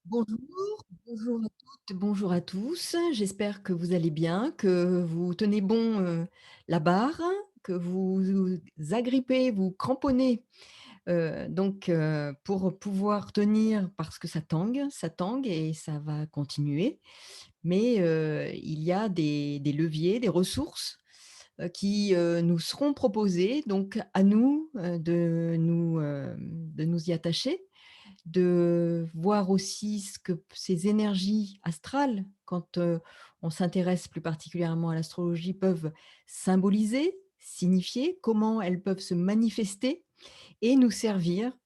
Bonjour, bonjour à toutes, bonjour à tous. J'espère que vous allez bien, que vous tenez bon, la barre, que vous vous agrippez, vous cramponnez, pour pouvoir tenir parce que ça tangue et ça va continuer. Mais, il y a des leviers, des ressources, qui, nous seront proposées. Donc à nous, de nous y attacher, de voir aussi ce que ces énergies astrales, quand, on s'intéresse plus particulièrement à l'astrologie, peuvent symboliser, signifier, comment elles peuvent se manifester et nous servir,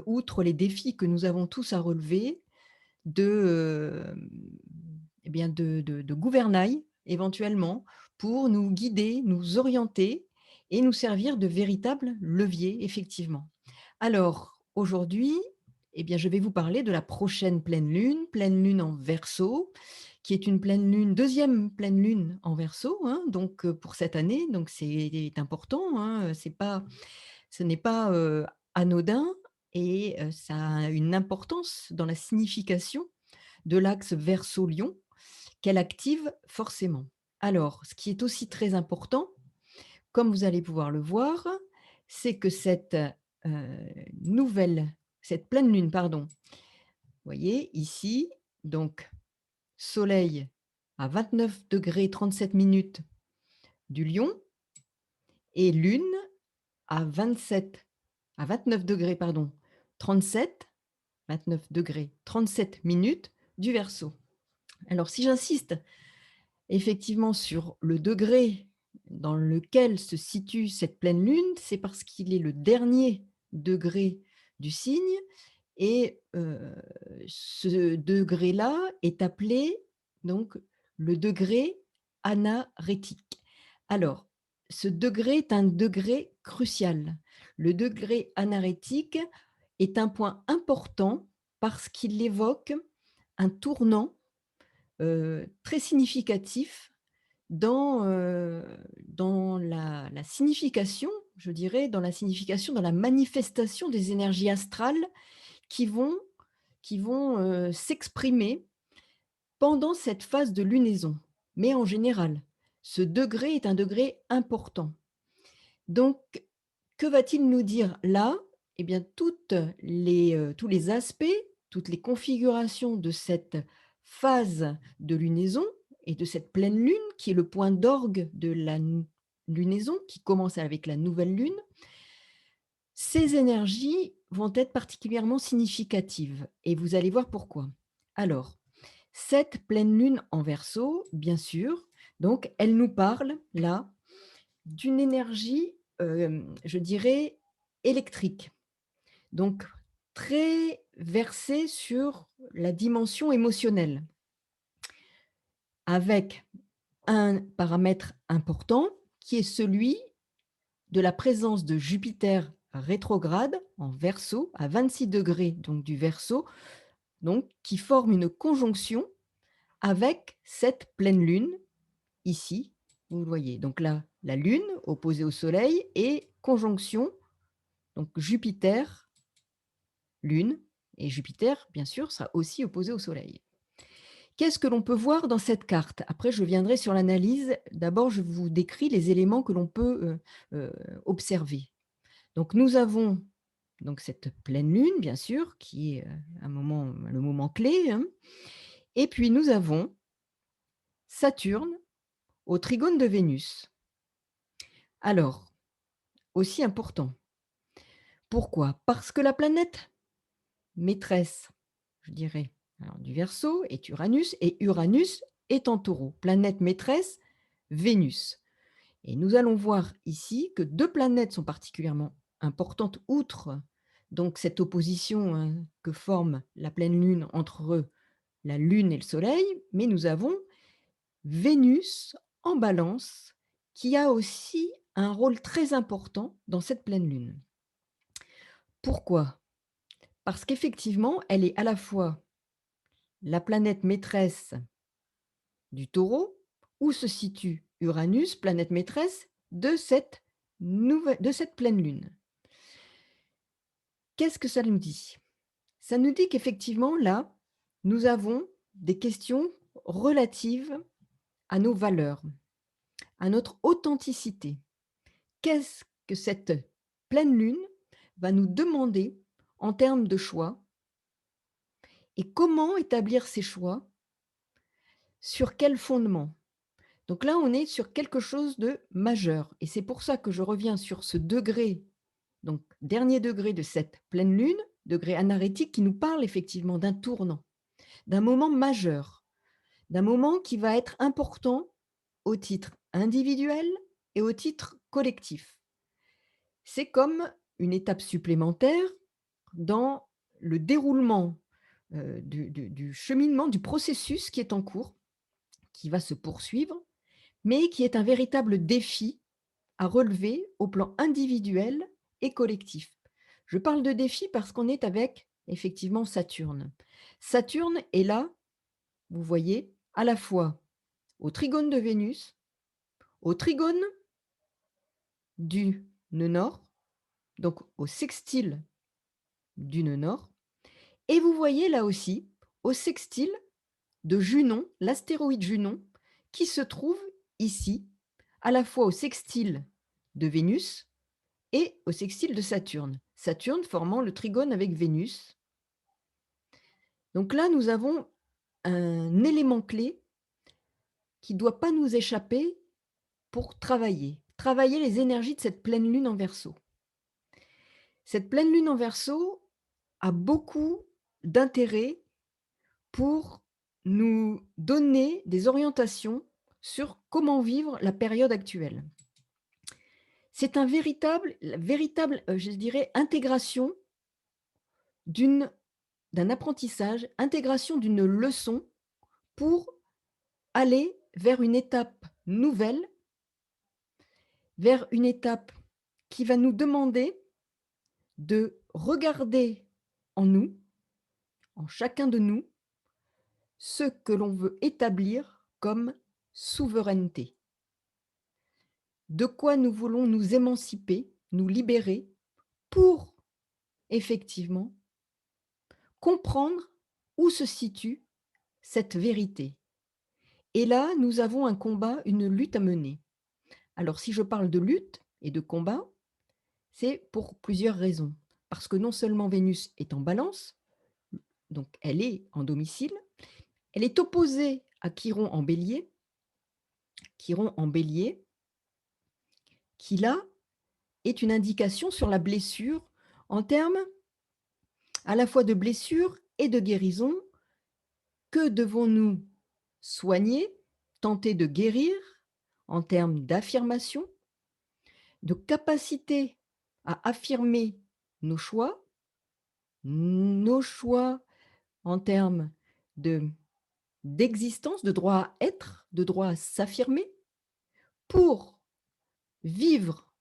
outre les défis que nous avons tous à relever, de, et bien de gouvernail éventuellement pour nous guider, nous orienter et nous servir de véritables leviers effectivement. Alors, aujourd'hui, eh bien, je vais vous parler de la prochaine pleine lune en Verseau, qui est une pleine lune, deuxième pleine lune en Verseau, hein, donc pour cette année, donc c'est important, hein, ce n'est pas, anodin et ça a une importance dans la signification de l'axe Verseau-Lion qu'elle active forcément. Alors, ce qui est aussi très important, comme vous allez pouvoir le voir, c'est que heu, nouvelle cette pleine lune, pardon, vous voyez ici, donc soleil à 29°37' du Lion et lune à 27 à 29° pardon, 37, 29°37' du Verseau. Alors si j'insiste effectivement sur le degré dans lequel se situe cette pleine lune, c'est parce qu'il est le dernier degré du signe et ce degré-là est appelé donc le degré anarétique. Alors, ce degré est un degré crucial. Le degré anarétique est un point important parce qu'il évoque un tournant, très significatif dans la signification, je dirais, dans la signification, dans la manifestation des énergies astrales qui vont s'exprimer pendant cette phase de lunaison. Mais en général, ce degré est un degré important. Donc, que va-t-il nous dire là? Eh bien, tous les aspects, toutes les configurations de cette phase de lunaison et de cette pleine lune qui est le point d'orgue de la lunaison, qui commence avec la nouvelle lune, ces énergies vont être particulièrement significatives et vous allez voir pourquoi. Alors, cette pleine lune en Verseau, bien sûr, donc elle nous parle là d'une énergie, je dirais électrique, donc très versée sur la dimension émotionnelle, avec un paramètre important qui est celui de la présence de Jupiter rétrograde en Verseau, à 26° donc du Verseau, donc qui forme une conjonction avec cette pleine lune ici, vous le voyez. Donc là, la lune opposée au soleil et conjonction, donc Jupiter, lune et Jupiter, bien sûr, sera aussi opposé au soleil. Qu'est-ce que l'on peut voir dans cette carte? Après, je viendrai sur l'analyse. D'abord, je vous décris les éléments que l'on peut, observer. Donc nous avons donc cette pleine lune, bien sûr, qui est, le moment clé, hein, et puis nous avons Saturne au trigone de Vénus. Alors, aussi important. Pourquoi? Parce que la planète maîtresse, je dirais, alors du Verseau est Uranus et Uranus est en Taureau. Planète maîtresse, Vénus. Et nous allons voir ici que 2 planètes sont particulièrement importantes, outre donc cette opposition, hein, que forme la pleine lune entre la Lune et le Soleil, mais nous avons Vénus en Balance qui a aussi un rôle très important dans cette pleine lune. Pourquoi? Parce qu'effectivement, elle est à la fois la planète maîtresse du Taureau, où se situe Uranus, planète maîtresse de cette pleine lune. Qu'est-ce que ça nous dit? Ça nous dit qu'effectivement là, nous avons des questions relatives à nos valeurs, à notre authenticité. Qu'est-ce que cette pleine lune va nous demander en termes de choix et comment établir ces choix? Sur quel fondement? Donc là, on est sur quelque chose de majeur et c'est pour ça que je reviens sur ce degré, donc dernier degré de cette pleine lune, degré anarétique qui nous parle effectivement d'un tournant, d'un moment majeur, d'un moment qui va être important au titre individuel et au titre collectif. C'est comme une étape supplémentaire dans le déroulement, du cheminement, du processus qui est en cours, qui va se poursuivre, mais qui est un véritable défi à relever au plan individuel et collectif. Je parle de défi parce qu'on est avec effectivement Saturne. Saturne est là, vous voyez, à la fois au trigone de Vénus, au trigone du nœud nord, donc au sextile du nœud nord, et vous voyez là aussi au sextile de Junon, l'astéroïde Junon, qui se trouve ici, à la fois au sextile de Vénus et au sextile de Saturne. Saturne formant le trigone avec Vénus. Donc là, nous avons un élément clé qui ne doit pas nous échapper pour travailler les énergies de cette pleine lune en Verseau. Cette pleine lune en Verseau a beaucoup d'intérêt pour nous donner des orientations sur comment vivre la période actuelle. C'est la véritable, je dirais, intégration d'une d'un apprentissage, intégration d'une leçon pour aller vers une étape nouvelle, vers une étape qui va nous demander de regarder en nous, en chacun de nous, ce que l'on veut établir comme souveraineté. De quoi nous voulons nous émanciper, nous libérer pour effectivement comprendre où se situe cette vérité. Et là, nous avons un combat, une lutte à mener. Alors si je parle de lutte et de combat, c'est pour plusieurs raisons. Parce que non seulement Vénus est en Balance, donc elle est en domicile, elle est opposée à Chiron en Bélier, Chiron en Bélier, qui là est une indication sur la blessure en termes à la fois de blessure et de guérison. Que devons-nous soigner, tenter de guérir en termes d'affirmation, de capacité à affirmer nos choix en termes de d'existence, de droit à être, de droit à s'affirmer, pour vivre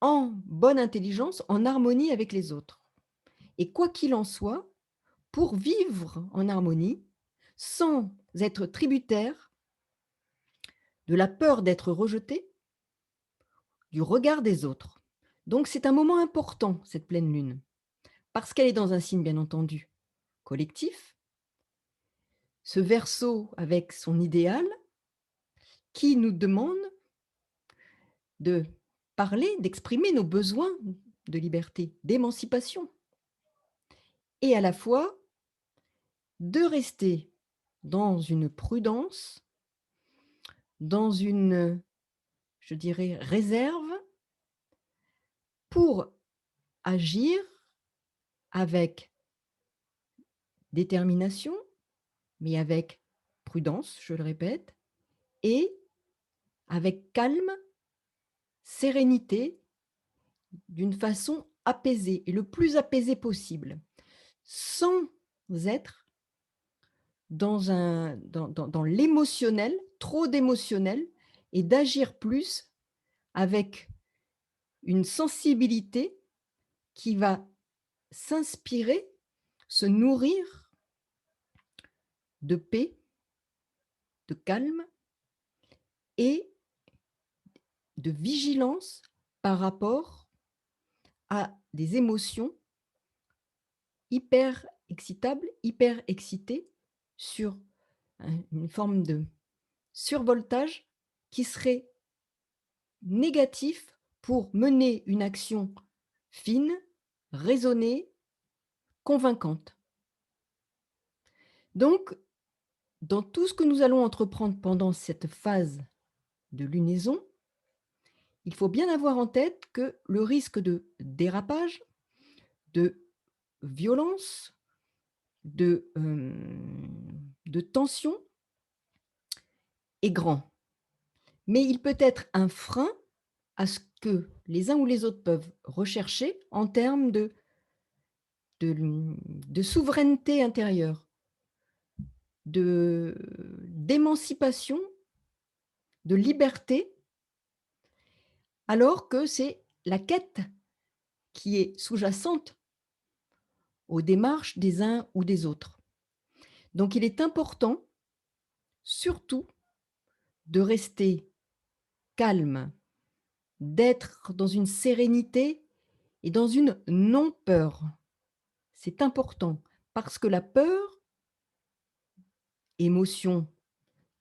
en bonne intelligence, en harmonie avec les autres. Et quoi qu'il en soit, pour vivre en harmonie, sans être tributaire de la peur d'être rejeté, du regard des autres. Donc c'est un moment important, cette pleine lune, parce qu'elle est dans un signe, bien entendu, collectif, ce Verseau avec son idéal, qui nous demande de parler, d'exprimer nos besoins de liberté, d'émancipation et à la fois de rester dans une prudence, dans une, je dirais, réserve pour agir avec détermination, mais avec prudence, je le répète, et avec calme, sérénité, d'une façon apaisée et le plus apaisée possible, sans être dans l'émotionnel, trop d'émotionnel et d'agir plus avec une sensibilité qui va s'inspirer, se nourrir de paix, de calme et de vigilance par rapport à des émotions hyper excitable, hyper excité sur une forme de survoltage qui serait négatif pour mener une action fine, raisonnée, convaincante. Donc, dans tout ce que nous allons entreprendre pendant cette phase de lunaison, il faut bien avoir en tête que le risque de dérapage, de violence, de tension est grand. Mais il peut être un frein à ce que les uns ou les autres peuvent rechercher en termes de souveraineté intérieure, d'émancipation, de liberté, alors que c'est la quête qui est sous-jacente aux démarches des uns ou des autres. Donc il est important, surtout, de rester calme, d'être dans une sérénité et dans une non-peur. C'est important parce que la peur, émotion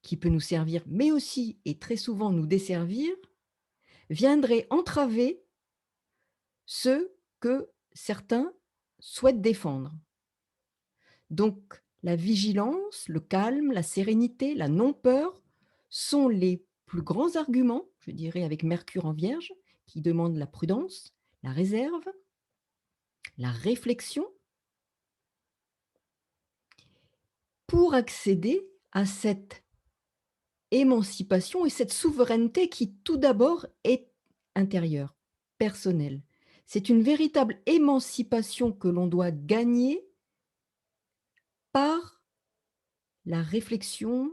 qui peut nous servir, mais aussi et très souvent nous desservir, viendrait entraver ce que certains souhaitent défendre. Donc la vigilance, le calme, la sérénité, la non-peur sont les plus grands arguments, je dirais avec Mercure en Vierge, qui demande la prudence, la réserve, la réflexion, pour accéder à cette émancipation et cette souveraineté qui, tout d'abord, est intérieure, personnelle. C'est une véritable émancipation que l'on doit gagner par la réflexion,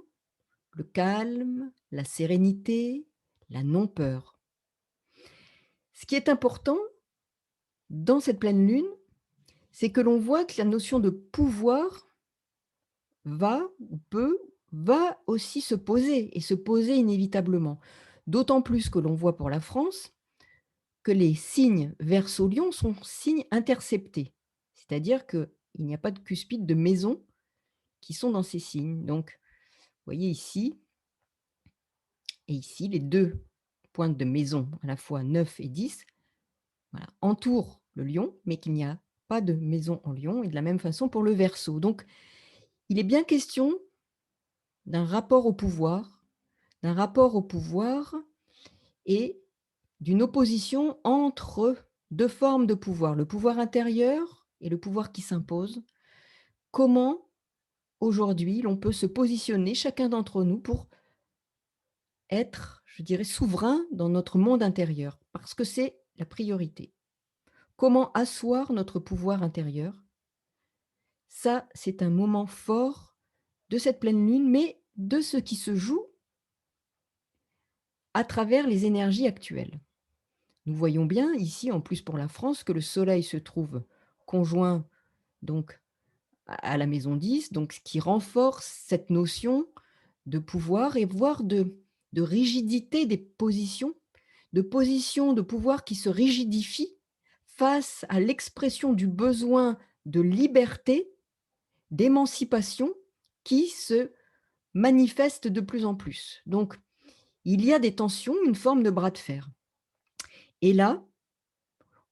le calme, la sérénité, la non-peur. Ce qui est important dans cette pleine lune, c'est que l'on voit que la notion de pouvoir va ou va aussi se poser et se poser inévitablement. D'autant plus que l'on voit pour la France que les signes Verseau-Lion sont signes interceptés. C'est-à-dire qu'il n'y a pas de cuspide de maison qui sont dans ces signes. Donc, vous voyez ici et ici, les 2 pointes de maison, à la fois 9 et 10, voilà, entourent le lion, mais qu'il n'y a pas de maison en lion et de la même façon pour le Verseau. Donc, il est bien question d'un rapport au pouvoir, et d'une opposition entre 2 formes de pouvoir, le pouvoir intérieur et le pouvoir qui s'impose. Comment, aujourd'hui, l'on peut se positionner, chacun d'entre nous, pour être, je dirais, souverain dans notre monde intérieur? Parce que c'est la priorité. Comment asseoir notre pouvoir intérieur? Ça, c'est un moment fort de cette pleine lune, mais de ce qui se joue à travers les énergies actuelles. Nous voyons bien ici, en plus pour la France, que le soleil se trouve conjoint donc à la maison 10, donc ce qui renforce cette notion de pouvoir et voire de rigidité des positions, de positions de pouvoir qui se rigidifient face à l'expression du besoin de liberté, d'émancipation qui se manifeste de plus en plus. Donc il y a des tensions, une forme de bras de fer. Et là,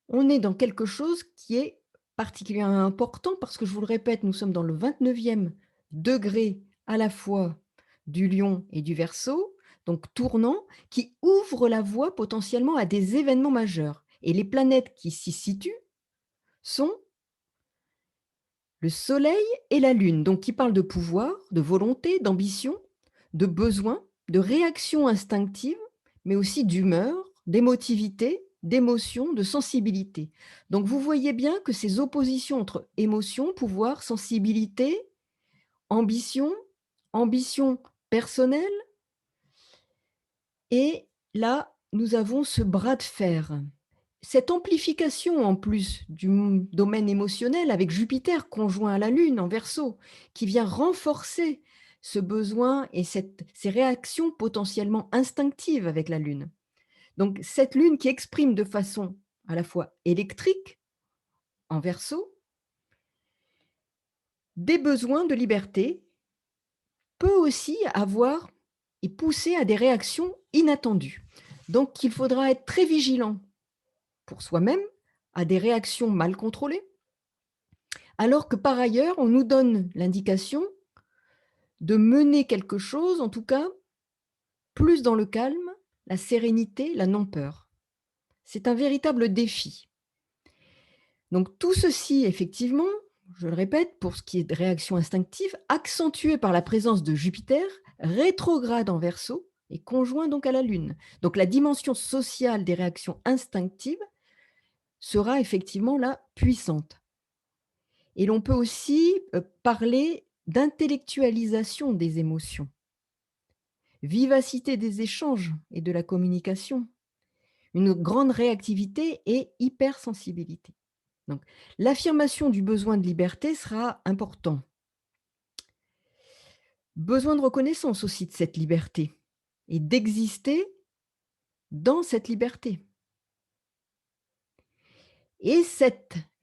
on est dans quelque chose qui est particulièrement important parce que je vous le répète, nous sommes dans le 29e degré à la fois du Lion et du Verseau, donc tournant, qui ouvre la voie potentiellement à des événements majeurs. Et les planètes qui s'y situent sont le Soleil et la Lune, donc qui parlent de pouvoir, de volonté, d'ambition, de besoin, de réaction instinctive, mais aussi d'humeur, d'émotivité, d'émotion, de sensibilité. Donc vous voyez bien que ces oppositions entre émotion, pouvoir, sensibilité, ambition, ambition personnelle, et là, nous avons ce bras de fer. Cette amplification en plus du domaine émotionnel avec Jupiter conjoint à la Lune en Verseau, qui vient renforcer ce besoin et ces réactions potentiellement instinctives avec la Lune. Donc cette Lune qui exprime de façon à la fois électrique en Verseau des besoins de liberté peut aussi avoir et pousser à des réactions inattendues. Donc il faudra être très vigilant pour soi-même à des réactions mal contrôlées, alors que par ailleurs, on nous donne l'indication de mener quelque chose, en tout cas, plus dans le calme, la sérénité, la non-peur. C'est un véritable défi. Donc tout ceci, effectivement, je le répète, pour ce qui est de réaction instinctive, accentué par la présence de Jupiter, rétrograde en Verseau et conjoint donc à la Lune. Donc la dimension sociale des réactions instinctives sera effectivement là puissante. Et l'on peut aussi parler d'intellectualisation des émotions, vivacité des échanges et de la communication, une grande réactivité et hypersensibilité. Donc, l'affirmation du besoin de liberté sera important. Besoin de reconnaissance aussi de cette liberté et d'exister dans cette liberté. Et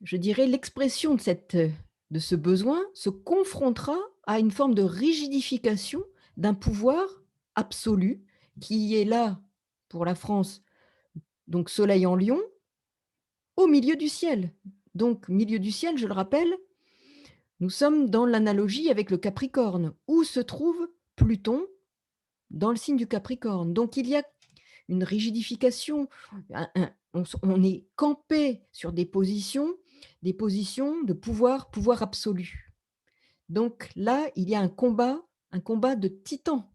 je dirais, l'expression de ce besoin se confrontera à une forme de rigidification d'un pouvoir absolu qui est là pour la France, donc soleil en lion, au milieu du ciel. Donc, milieu du ciel, je le rappelle, nous sommes dans l'analogie avec le Capricorne, où se trouve Pluton dans le signe du Capricorne. Donc il y a une rigidification, on est campé sur des positions de pouvoir absolu. Donc là, il y a un combat de titans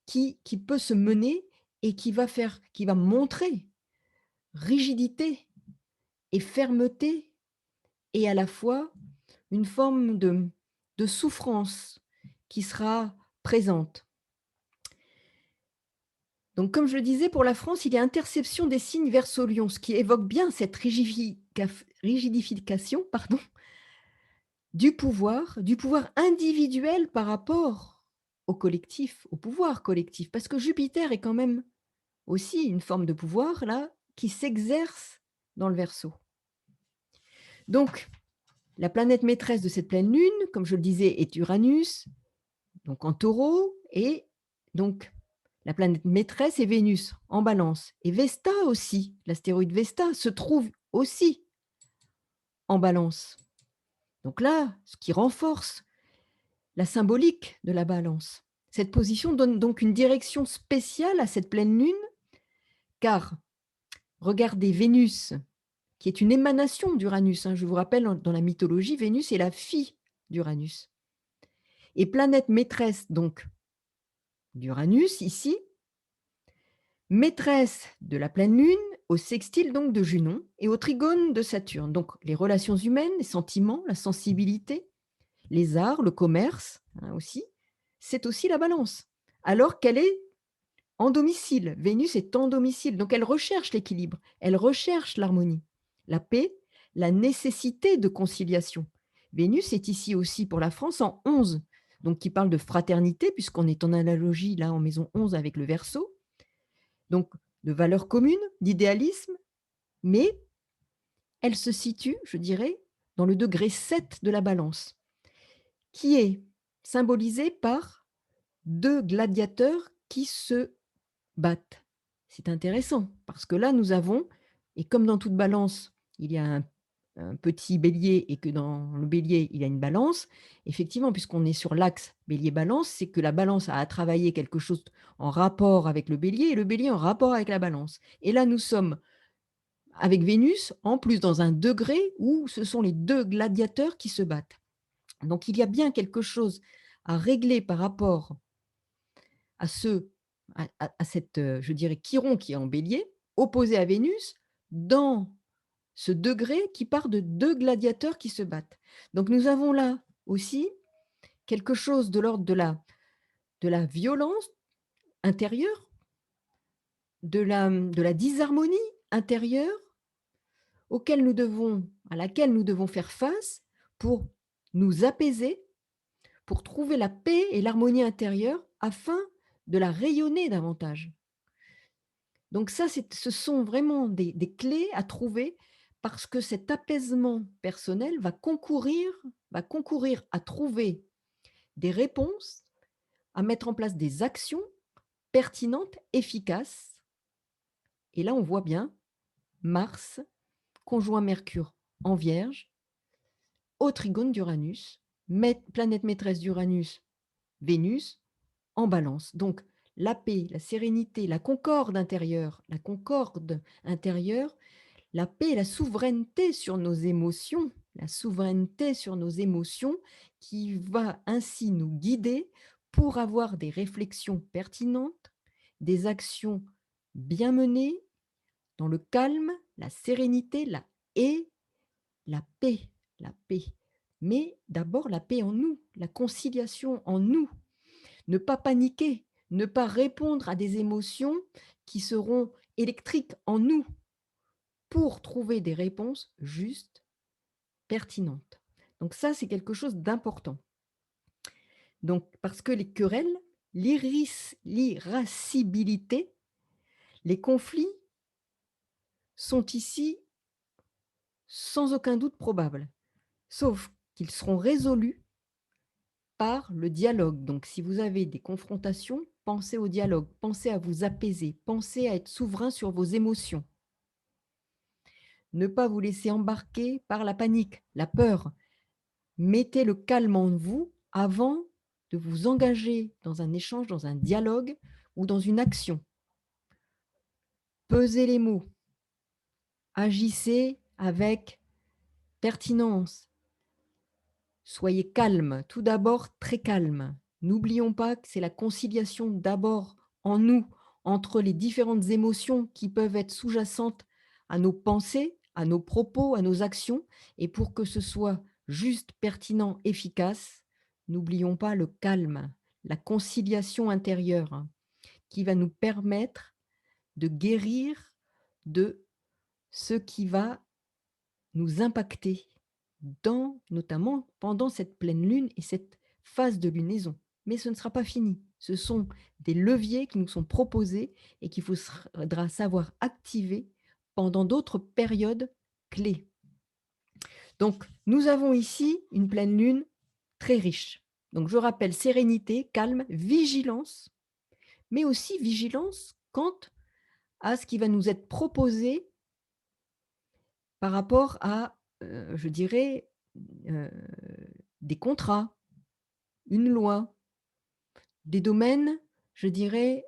qui peut se mener et qui va montrer rigidité et fermeté et à la fois une forme de souffrance qui sera présente. Donc, comme je le disais, pour la France, il y a interception des signes Verseau-Lion, ce qui évoque bien cette rigidification, pardon, du pouvoir individuel par rapport au collectif, au pouvoir collectif. Parce que Jupiter est quand même aussi une forme de pouvoir, là, qui s'exerce dans le Verseau. Donc, la planète maîtresse de cette pleine lune, comme je le disais, est Uranus, donc en Taureau, et donc la planète maîtresse est Vénus en Balance. Et Vesta aussi, l'astéroïde Vesta, se trouve aussi en Balance. Donc là, ce qui renforce la symbolique de la Balance. Cette position donne donc une direction spéciale à cette pleine lune, car regardez Vénus, qui est une émanation d'Uranus. Je vous rappelle, dans la mythologie, Vénus est la fille d'Uranus. Et planète maîtresse donc d'Uranus, ici, maîtresse de la pleine lune, au sextile donc de Junon et au trigone de Saturne. Donc les relations humaines, les sentiments, la sensibilité, les arts, le commerce aussi, c'est aussi la balance. Alors qu'elle est en domicile, Vénus est en domicile, donc elle recherche l'équilibre, elle recherche l'harmonie, la paix, la nécessité de conciliation. Vénus est ici aussi pour la France en 11, donc qui parle de fraternité, puisqu'on est en analogie là en maison 11 avec le Verseau, donc de valeurs communes, d'idéalisme, mais elle se situe, je dirais, dans le degré 7 de la balance, qui est symbolisé par 2 gladiateurs qui se battent. C'est intéressant parce que là, nous avons, et comme dans toute balance, il y a un petit bélier et que dans le bélier, il y a une balance, effectivement, puisqu'on est sur l'axe bélier-balance, c'est que la balance a à travailler quelque chose en rapport avec le bélier et le bélier en rapport avec la balance. Et là, nous sommes avec Vénus, en plus dans un degré où ce sont les 2 gladiateurs qui se battent. Donc il y a bien quelque chose à régler par rapport à cette, je dirais, Chiron qui est en bélier, opposé à Vénus, dans ce degré qui part de 2 gladiateurs qui se battent. Donc nous avons là aussi quelque chose de l'ordre de la violence intérieure, de la disharmonie intérieure à laquelle nous devons faire face pour nous apaiser, pour trouver la paix et l'harmonie intérieure afin de la rayonner davantage. Donc ça, ce sont vraiment des clés à trouver parce que cet apaisement personnel va concourir va concourir à trouver des réponses, à mettre en place des actions pertinentes, efficaces. Et là, on voit bien Mars, conjoint Mercure en Vierge, au trigone d'Uranus, planète maîtresse d'Uranus, Vénus, en Balance. Donc, la paix, la sérénité, la concorde intérieure, la paix, la souveraineté sur nos émotions, la souveraineté sur nos émotions qui va ainsi nous guider pour avoir des réflexions pertinentes, des actions bien menées dans le calme, la sérénité, et la paix, la paix. Mais d'abord la paix en nous, la conciliation en nous. Ne pas paniquer, ne pas répondre à des émotions qui seront électriques en nous pour trouver des réponses justes, pertinentes. Donc ça, c'est quelque chose d'important. Donc parce que les querelles, l'irascibilité, les conflits sont ici sans aucun doute probables, sauf qu'ils seront résolus par le dialogue. Donc si vous avez des confrontations, pensez au dialogue, pensez à vous apaiser, pensez à être souverain sur vos émotions. Ne pas vous laisser embarquer par la panique, la peur. Mettez le calme en vous avant de vous engager dans un échange, dans un dialogue ou dans une action. Pesez les mots, agissez avec pertinence. Soyez calme, tout d'abord très calme. N'oublions pas que c'est la conciliation d'abord en nous, entre les différentes émotions qui peuvent être sous-jacentes à nos pensées, à nos propos, à nos actions. Et pour que ce soit juste, pertinent, efficace, n'oublions pas le calme, la conciliation intérieure, hein, qui va nous permettre de guérir de ce qui va nous impacter notamment pendant cette pleine lune et cette phase de lunaison. Mais ce ne sera pas fini. Ce sont des leviers qui nous sont proposés et qu'il faudra savoir activer pendant d'autres périodes clés. Donc, nous avons ici une pleine lune très riche. Donc, je rappelle sérénité, calme, vigilance, mais aussi vigilance quant à ce qui va nous être proposé par rapport à, je dirais, heu, des contrats, une loi, des domaines, je dirais,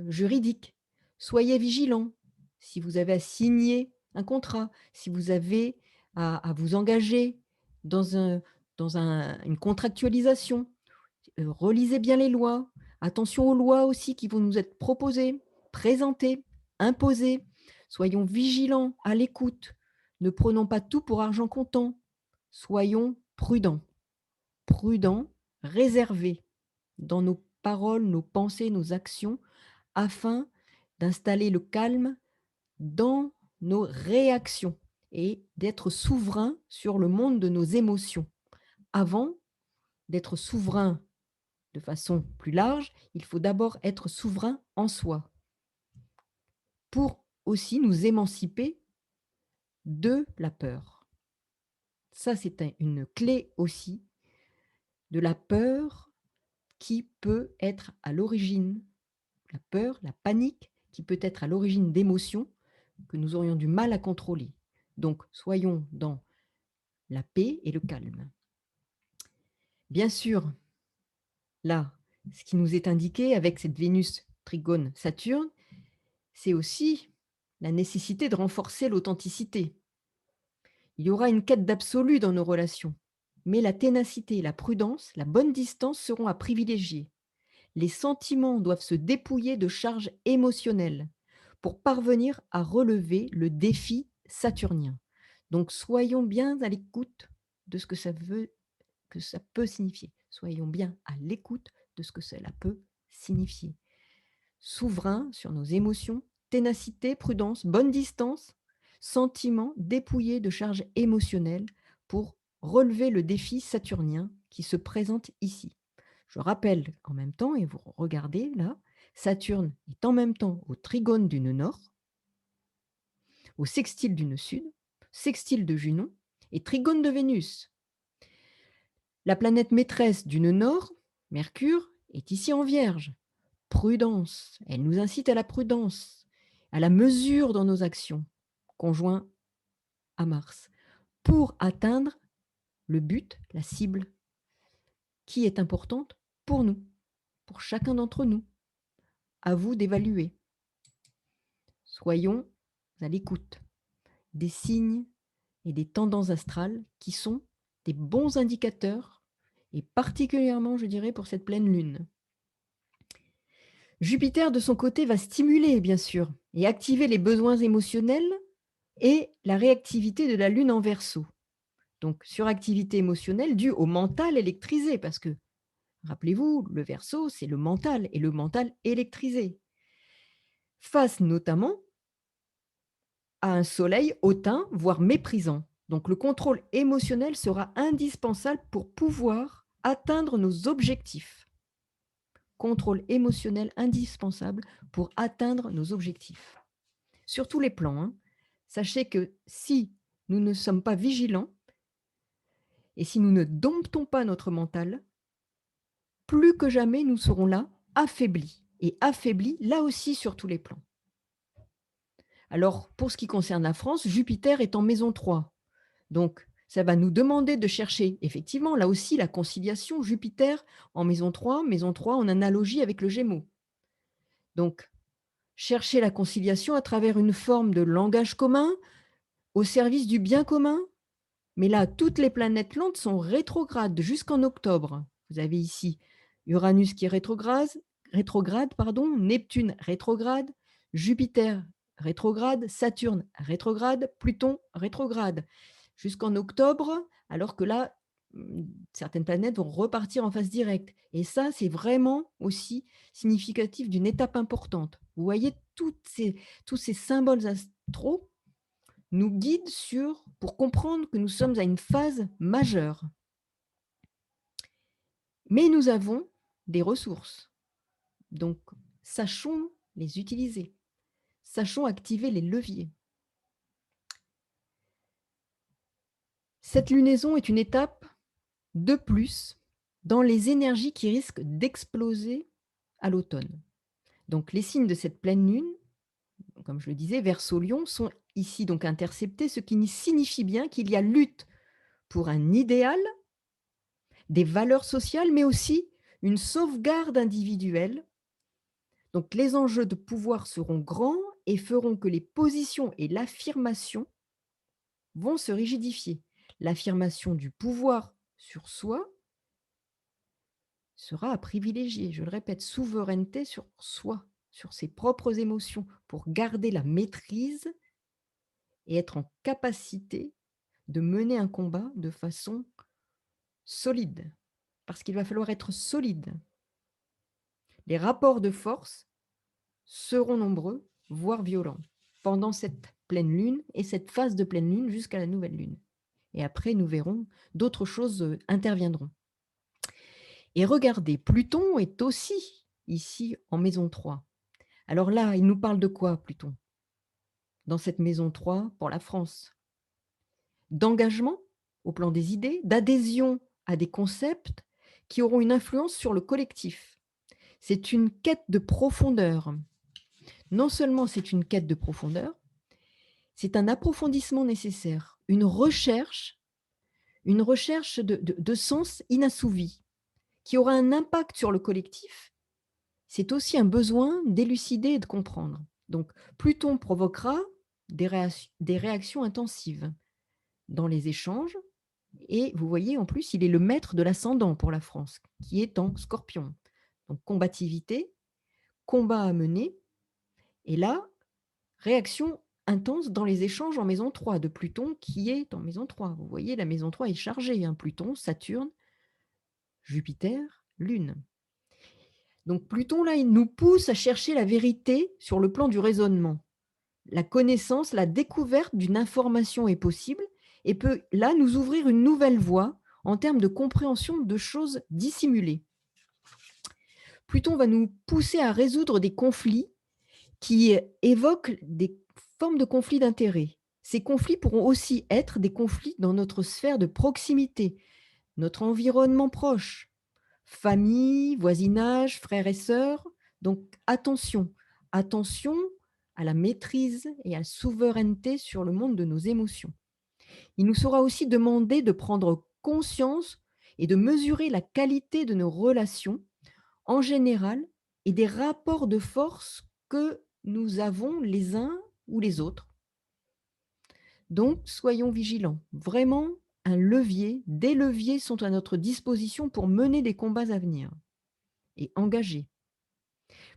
juridiques. Soyez vigilants. Si vous avez à signer un contrat, si vous avez à vous engager dans une contractualisation, relisez bien les lois. Attention aux lois aussi qui vont nous être proposées, présentées, imposées. Soyons vigilants, à l'écoute. Ne prenons pas tout pour argent comptant. Soyons prudents, prudents, réservés dans nos paroles, nos pensées, nos actions, afin d'installer le calme dans nos réactions et d'être souverain sur le monde de nos émotions. Avant d'être souverain de façon plus large, il faut d'abord être souverain en soi, pour aussi nous émanciper de la peur. Ça, c'est une clé aussi de la peur qui peut être à l'origine, la peur, la panique, qui peut être à l'origine d'émotions que nous aurions du mal à contrôler. Donc, soyons dans la paix et le calme. Bien sûr, là, ce qui nous est indiqué avec cette Vénus trigone Saturne, c'est aussi la nécessité de renforcer l'authenticité. Il y aura une quête d'absolu dans nos relations, mais la ténacité, la prudence, la bonne distance seront à privilégier. Les sentiments doivent se dépouiller de charges émotionnelles pour parvenir à relever le défi saturnien. Donc soyons bien à l'écoute de ce que ça peut signifier. Soyons bien à l'écoute de ce que cela peut signifier. Souverain sur nos émotions, ténacité, prudence, bonne distance, sentiments dépouillés de charges émotionnelles pour relever le défi saturnien qui se présente ici. Je rappelle en même temps, et vous regardez là, Saturne est en même temps au trigone du nœud nord, au sextile du nœud sud, sextile de Junon et trigone de Vénus. La planète maîtresse du nœud nord, Mercure, est ici en Vierge. Prudence, elle nous incite à la prudence, à la mesure dans nos actions, conjoint à Mars, pour atteindre le but, la cible, qui est importante pour nous, pour chacun d'entre nous. À vous d'évaluer. Soyons à l'écoute des signes et des tendances astrales qui sont des bons indicateurs, et particulièrement, je dirais, pour cette pleine lune. Jupiter, de son côté, va stimuler, bien sûr, et activer les besoins émotionnels et la réactivité de la lune en Verseau. Donc, suractivité émotionnelle due au mental électrisé, parce que, rappelez-vous, le Verseau, c'est le mental, et le mental électrisé. Face notamment à un soleil hautain, voire méprisant. Donc, le contrôle émotionnel sera indispensable pour pouvoir atteindre nos objectifs. Contrôle émotionnel indispensable pour atteindre nos objectifs. Sur tous les plans, hein. Sachez que si nous ne sommes pas vigilants et si nous ne domptons pas notre mental, plus que jamais nous serons là, affaiblis. Et affaiblis, là aussi, sur tous les plans. Alors, pour ce qui concerne la France, Jupiter est en maison 3. Donc, ça va nous demander de chercher, effectivement, là aussi, la conciliation Jupiter en maison 3 en analogie avec le Gémeaux. Donc, chercher la conciliation à travers une forme de langage commun, au service du bien commun. Mais là, toutes les planètes lentes sont rétrogrades jusqu'en octobre. Vous avez ici Uranus qui est rétrograde, Neptune rétrograde, Jupiter rétrograde, Saturne rétrograde, Pluton rétrograde. Jusqu'en octobre, alors que là, certaines planètes vont repartir en phase directe. Et ça, c'est vraiment aussi significatif d'une étape importante. Vous voyez, tous ces symboles astraux nous guident pour comprendre que nous sommes à une phase majeure. Mais nous avons des ressources. Donc, sachons les utiliser. Sachons activer les leviers. Cette lunaison est une étape de plus dans les énergies qui risquent d'exploser à l'automne. Donc, les signes de cette pleine lune, comme je le disais, Verseau-Lion, sont ici donc interceptés, ce qui signifie bien qu'il y a lutte pour un idéal, des valeurs sociales, mais aussi une sauvegarde individuelle. Donc, les enjeux de pouvoir seront grands et feront que les positions et l'affirmation vont se rigidifier. L'affirmation du pouvoir sur soi sera à privilégier. Je le répète, souveraineté sur soi, sur ses propres émotions, pour garder la maîtrise et être en capacité de mener un combat de façon solide. Parce qu'il va falloir être solide. Les rapports de force seront nombreux, voire violents, pendant cette pleine lune et cette phase de pleine lune jusqu'à la nouvelle lune. Et après, nous verrons, d'autres choses interviendront. Et regardez, Pluton est aussi ici en maison 3. Alors là, il nous parle de quoi, Pluton? Dans cette maison 3 pour la France? D'engagement au plan des idées, d'adhésion à des concepts qui auront une influence sur le collectif. C'est une quête de profondeur. Non seulement c'est une quête de profondeur, c'est un approfondissement nécessaire, une recherche de sens inassouvi qui aura un impact sur le collectif. C'est aussi un besoin d'élucider et de comprendre. Donc, Pluton provoquera des réactions intensives dans les échanges. Et vous voyez, en plus, il est le maître de l'ascendant pour la France, qui est en Scorpion. Donc, combativité, combat à mener. Et là, réaction intense dans les échanges en maison 3 de Pluton qui est en maison 3. Vous voyez, la maison 3 est chargée, hein, Pluton, Saturne, Jupiter, Lune. Donc Pluton, là, il nous pousse à chercher la vérité sur le plan du raisonnement. La connaissance, la découverte d'une information est possible et peut, là, nous ouvrir une nouvelle voie en termes de compréhension de choses dissimulées. Pluton va nous pousser à résoudre des conflits qui évoquent des formes de conflits d'intérêts. Ces conflits pourront aussi être des conflits dans notre sphère de proximité, notre environnement proche, famille, voisinage, frères et sœurs. Donc attention, attention à la maîtrise et à la souveraineté sur le monde de nos émotions. Il nous sera aussi demandé de prendre conscience et de mesurer la qualité de nos relations en général et des rapports de force que nous avons les uns ou les autres. Donc, soyons vigilants. Vraiment, des leviers sont à notre disposition pour mener des combats à venir et engagés.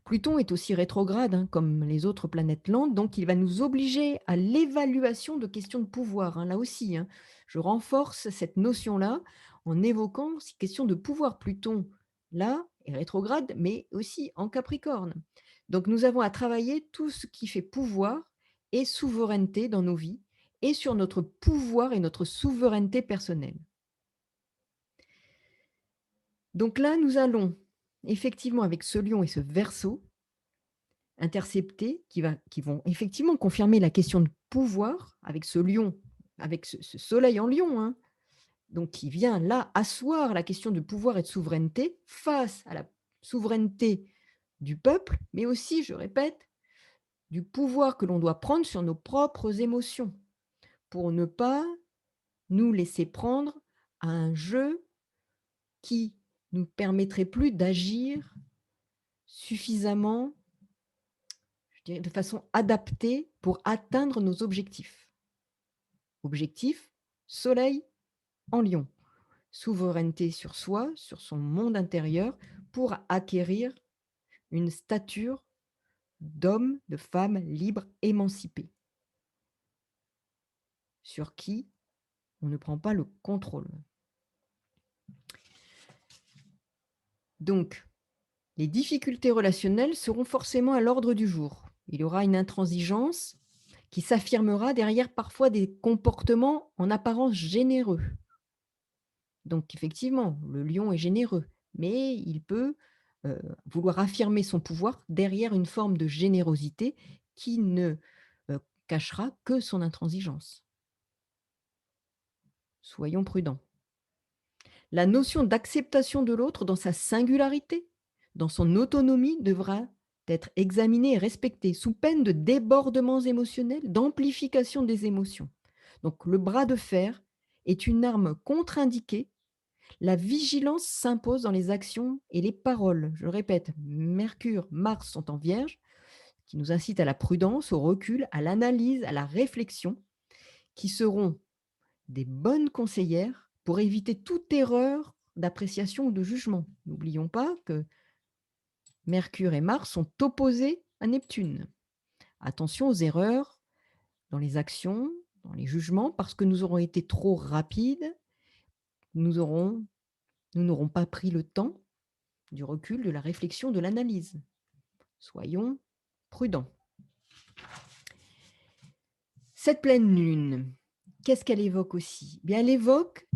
Pluton est aussi rétrograde, hein, comme les autres planètes lentes, donc il va nous obliger à l'évaluation de questions de pouvoir, hein, là aussi, hein. Je renforce cette notion-là en évoquant ces questions de pouvoir. Pluton, là, est rétrograde, mais aussi en Capricorne. Donc nous avons à travailler tout ce qui fait pouvoir et souveraineté dans nos vies et sur notre pouvoir et notre souveraineté personnelle. Donc là, nous allons effectivement, avec ce lion et ce verso, interceptés qui vont effectivement confirmer la question de pouvoir avec ce lion, avec ce soleil en lion, hein, donc qui vient là asseoir la question de pouvoir et de souveraineté face à la souveraineté du peuple, mais aussi, je répète, du pouvoir que l'on doit prendre sur nos propres émotions pour ne pas nous laisser prendre à un jeu qui nous permettrait plus d'agir suffisamment, je dirais, de façon adaptée pour atteindre nos objectifs. Objectif, soleil en lion. Souveraineté sur soi, sur son monde intérieur, pour acquérir une stature d'homme, de femme libre, émancipé, sur qui on ne prend pas le contrôle. Donc, les difficultés relationnelles seront forcément à l'ordre du jour. Il y aura une intransigeance qui s'affirmera derrière parfois des comportements en apparence généreux. Donc effectivement, le lion est généreux, mais il peut, vouloir affirmer son pouvoir derrière une forme de générosité qui ne, cachera que son intransigeance. Soyons prudents. La notion d'acceptation de l'autre dans sa singularité, dans son autonomie, devra être examinée et respectée, sous peine de débordements émotionnels, d'amplification des émotions. Donc le bras de fer est une arme contre-indiquée. La vigilance s'impose dans les actions et les paroles. Je le répète, Mercure, Mars sont en Vierge, qui nous incitent à la prudence, au recul, à l'analyse, à la réflexion, qui seront des bonnes conseillères pour éviter toute erreur d'appréciation ou de jugement. N'oublions pas que Mercure et Mars sont opposés à Neptune. Attention aux erreurs dans les actions, dans les jugements, parce que nous aurons été trop rapides, nous n'aurons pas pris le temps du recul, de la réflexion, de l'analyse. Soyons prudents. Cette pleine lune, qu'est-ce qu'elle évoque aussi? Bien, elle évoque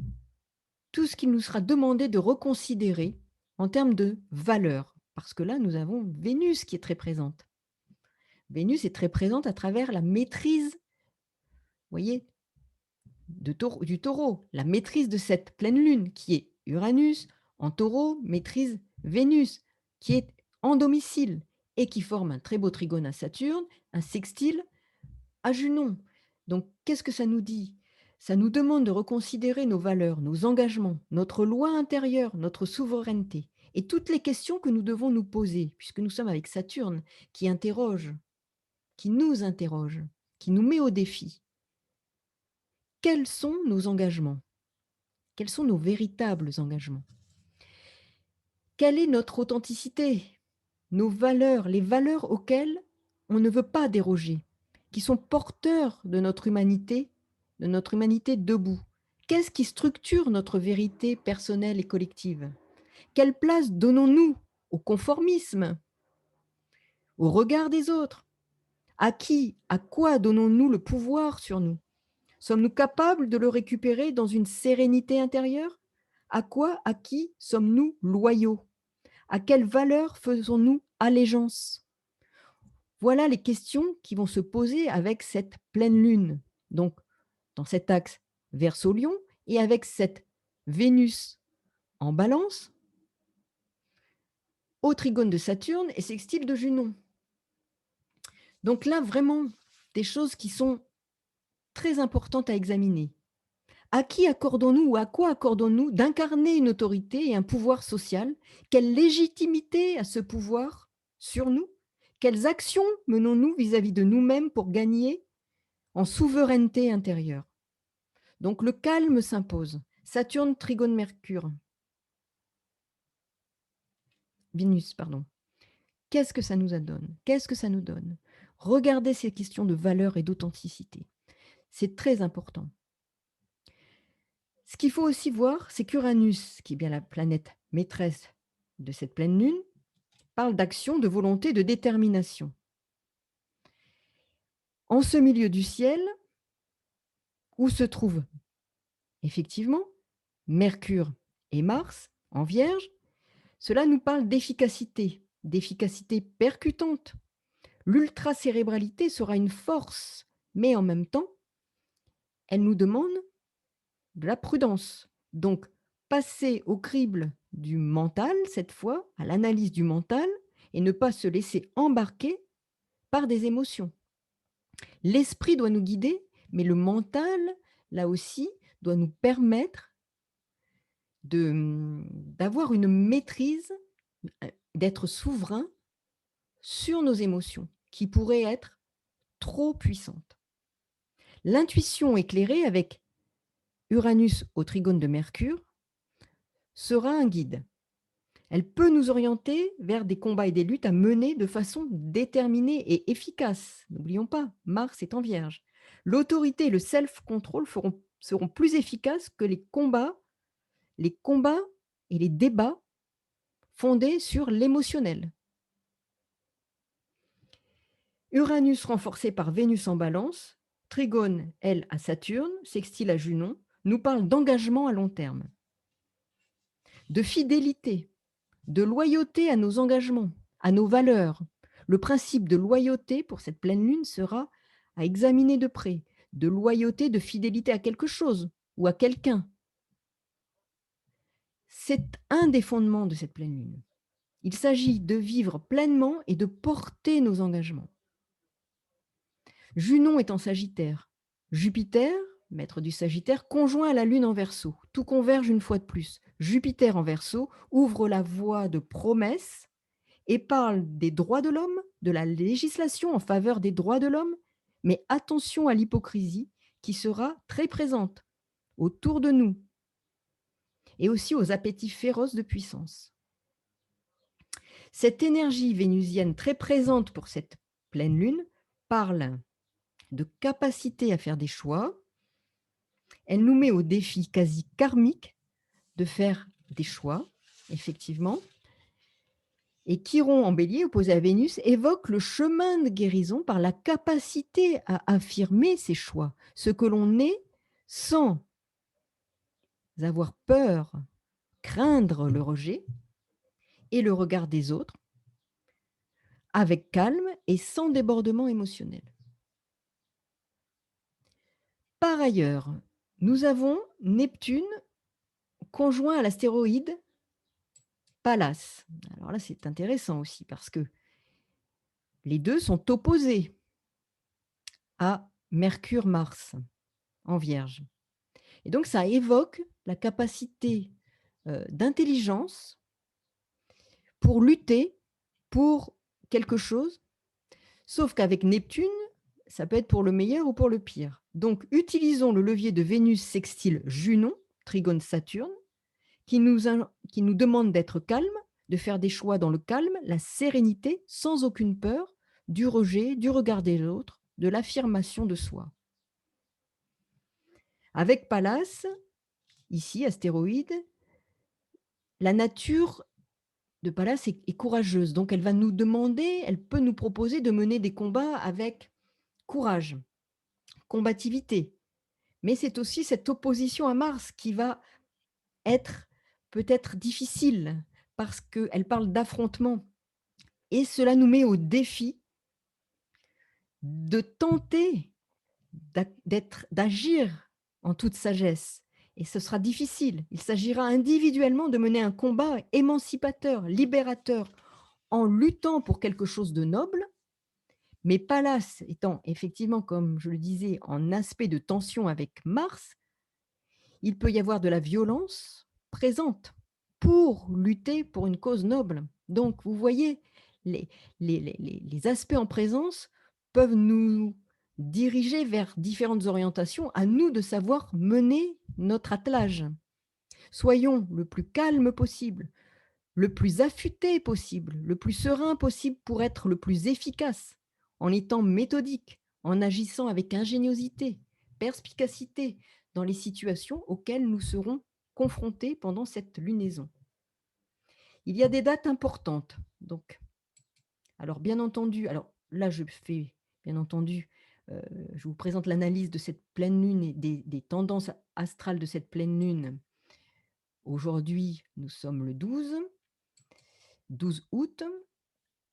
tout ce qu'il nous sera demandé de reconsidérer en termes de valeur, parce que là, nous avons Vénus qui est très présente. Vénus est très présente à travers la maîtrise, vous voyez, du taureau, la maîtrise de cette pleine lune qui est Uranus, en taureau, maîtrise Vénus, qui est en domicile et qui forme un très beau trigone à Saturne, un sextile à Junon. Donc, qu'est-ce que ça nous dit? Ça nous demande de reconsidérer nos valeurs, nos engagements, notre loi intérieure, notre souveraineté et toutes les questions que nous devons nous poser, puisque nous sommes avec Saturne qui interroge, qui nous interroge, qui nous met au défi. Quels sont nos engagements? Quels sont nos véritables engagements? Quelle est notre authenticité? Nos valeurs, les valeurs auxquelles on ne veut pas déroger, qui sont porteurs de notre humanité debout. Qu'est-ce qui structure notre vérité personnelle et collective? Quelle place donnons-nous au conformisme, au regard des autres? À qui, à quoi donnons-nous le pouvoir sur nous? Sommes-nous capables de le récupérer dans une sérénité intérieure? À quoi, à qui sommes-nous loyaux? À quelle valeur faisons-nous allégeance? Voilà les questions qui vont se poser avec cette pleine lune. Donc, dans cet axe Verseau-Lion et avec cette Vénus en Balance, au trigone de Saturne et sextile de Junon. Donc là, vraiment, des choses qui sont très importantes à examiner. À qui accordons-nous ou à quoi accordons-nous d'incarner une autorité et un pouvoir social? Quelle légitimité a ce pouvoir sur nous? Quelles actions menons-nous vis-à-vis de nous-mêmes pour gagner en souveraineté intérieure? Donc le calme s'impose. Saturne, trigone Mercure, Vénus, pardon. Qu'est-ce que ça nous donne? Qu'est-ce que ça nous donne? Regardez ces questions de valeur et d'authenticité. C'est très important. Ce qu'il faut aussi voir, c'est qu'Uranus, qui est bien la planète maîtresse de cette pleine lune, parle d'action, de volonté, de détermination. En ce milieu du ciel, où se trouvent effectivement Mercure et Mars en Vierge, cela nous parle d'efficacité percutante. L'ultracérébralité sera une force, mais en même temps, elle nous demande de la prudence. Donc, passer au crible du mental, cette fois, à l'analyse du mental, et ne pas se laisser embarquer par des émotions. L'esprit doit nous guider, mais le mental, là aussi, doit nous permettre d'avoir une maîtrise, d'être souverain sur nos émotions, qui pourraient être trop puissantes. L'intuition éclairée avec Uranus au trigone de Mercure sera un guide. Elle peut nous orienter vers des combats et des luttes à mener de façon déterminée et efficace. N'oublions pas, Mars est en Vierge. L'autorité et le self-control seront plus efficaces que les combats et les débats fondés sur l'émotionnel. Uranus renforcé par Vénus en Balance, trigone, elle, à Saturne, sextile à Junon, nous parle d'engagement à long terme, de fidélité, de loyauté à nos engagements, à nos valeurs. Le principe de loyauté pour cette pleine lune sera à examiner de près, de loyauté, de fidélité à quelque chose ou à quelqu'un. C'est un des fondements de cette pleine lune. Il s'agit de vivre pleinement et de porter nos engagements. Junon est en Sagittaire. Jupiter, maître du Sagittaire, conjoint à la Lune en Verseau. Tout converge une fois de plus. Jupiter en Verseau ouvre la voie de promesses et parle des droits de l'homme, de la législation en faveur des droits de l'homme, mais attention à l'hypocrisie qui sera très présente autour de nous et aussi aux appétits féroces de puissance. Cette énergie vénusienne très présente pour cette pleine lune parle de capacité à faire des choix. Elle nous met au défi quasi karmique de faire des choix, effectivement. Et Chiron en Bélier, opposé à Vénus, évoque le chemin de guérison par la capacité à affirmer ses choix, ce que l'on est sans avoir peur, craindre le rejet et le regard des autres, avec calme et sans débordement émotionnel. Par ailleurs, nous avons Neptune conjoint à l'astéroïde Pallas. Alors là, c'est intéressant aussi parce que les deux sont opposés à Mercure-Mars en Vierge. Et donc, ça évoque la capacité d'intelligence pour lutter pour quelque chose, sauf qu'avec Neptune, ça peut être pour le meilleur ou pour le pire. Donc, utilisons le levier de Vénus sextile Junon, trigone Saturne, qui nous demande d'être calme, de faire des choix dans le calme, la sérénité, sans aucune peur, du rejet, du regard des autres, de l'affirmation de soi. Avec Pallas, ici, astéroïde, la nature de Pallas est courageuse, donc elle va nous demander, elle peut nous proposer de mener des combats avec courage, combativité. Mais c'est aussi cette opposition à Mars qui va être peut-être difficile parce qu'elle parle d'affrontement. Et cela nous met au défi de tenter d'agir en toute sagesse et ce sera difficile. Il s'agira individuellement de mener un combat émancipateur, libérateur, en luttant pour quelque chose de noble, mais Pallas étant effectivement, comme je le disais, en aspect de tension avec Mars, il peut y avoir de la violence présente pour lutter pour une cause noble. Donc vous voyez, les les aspects en présence peuvent nous diriger vers différentes orientations. À nous de savoir mener notre attelage. Soyons le plus calme possible, le plus affûté possible, le plus serein possible pour être le plus efficace, en étant méthodique, en agissant avec ingéniosité, perspicacité dans les situations auxquelles nous serons confrontés pendant cette lunaison. Il y a des dates importantes, donc alors bien entendu, alors là je fais bien entendu, je vous présente l'analyse de cette pleine lune et des tendances astrales de cette pleine lune. Aujourd'hui, nous sommes le 12 août.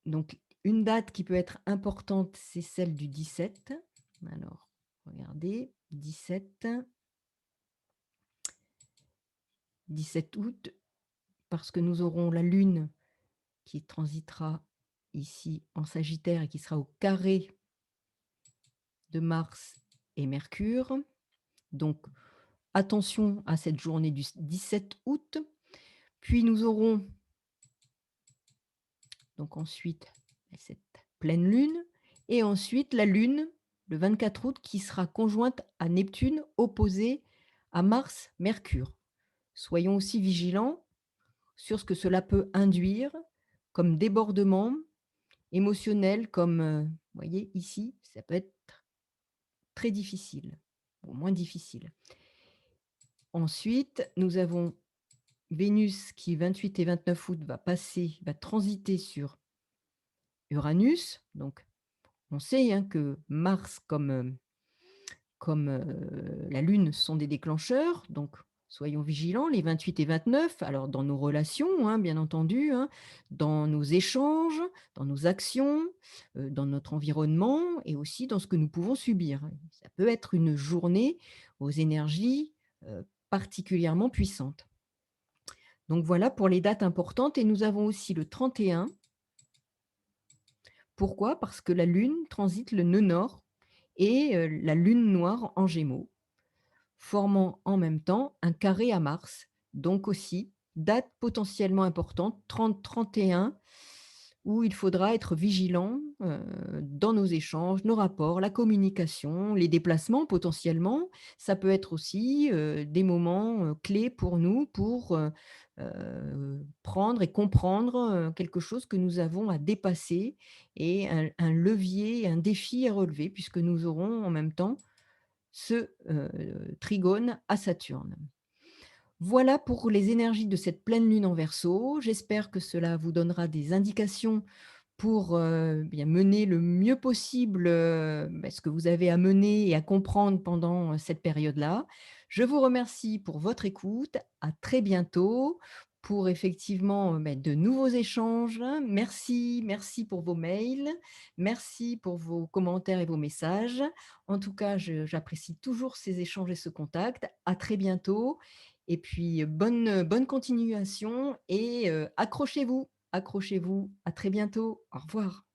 Donc une date qui peut être importante, c'est celle du 17. Alors, regardez, 17 août, parce que nous aurons la Lune qui transitera ici en Sagittaire et qui sera au carré de Mars et Mercure. Donc, attention à cette journée du 17 août. Puis nous aurons donc ensuite cette pleine lune et ensuite la lune, le 24 août, qui sera conjointe à Neptune, opposée à Mars, Mercure. Soyons aussi vigilants sur ce que cela peut induire comme débordement émotionnel, comme, vous voyez ici, ça peut être très difficile, ou moins difficile. Ensuite, nous avons Vénus qui, 28 et 29 août, va transiter sur Uranus. Donc, on sait hein, que Mars comme la Lune sont des déclencheurs, donc soyons vigilants, les 28 et 29, alors dans nos relations, hein, bien entendu, hein, dans nos échanges, dans nos actions, dans notre environnement et aussi dans ce que nous pouvons subir. Ça peut être une journée aux énergies particulièrement puissantes. Donc voilà pour les dates importantes et nous avons aussi le 31. Pourquoi? Parce que la Lune transite le nœud nord et la Lune noire en Gémeaux, formant en même temps un carré à Mars. Donc aussi, date potentiellement importante, 30-31, où il faudra être vigilant dans nos échanges, nos rapports, la communication, les déplacements potentiellement. Ça peut être aussi des moments clés pour nous pour prendre et comprendre quelque chose que nous avons à dépasser et un levier, un défi à relever, puisque nous aurons en même temps ce trigone à Saturne. Voilà pour les énergies de cette pleine lune en Verseau. J'espère que cela vous donnera des indications pour bien mener le mieux possible ce que vous avez à mener et à comprendre pendant cette période-là. Je vous remercie pour votre écoute. À très bientôt pour effectivement de nouveaux échanges. Merci, merci pour vos mails. Merci pour vos commentaires et vos messages. En tout cas, j'apprécie toujours ces échanges et ce contact. À très bientôt. Et puis, bonne continuation et accrochez-vous. Accrochez-vous. À très bientôt. Au revoir.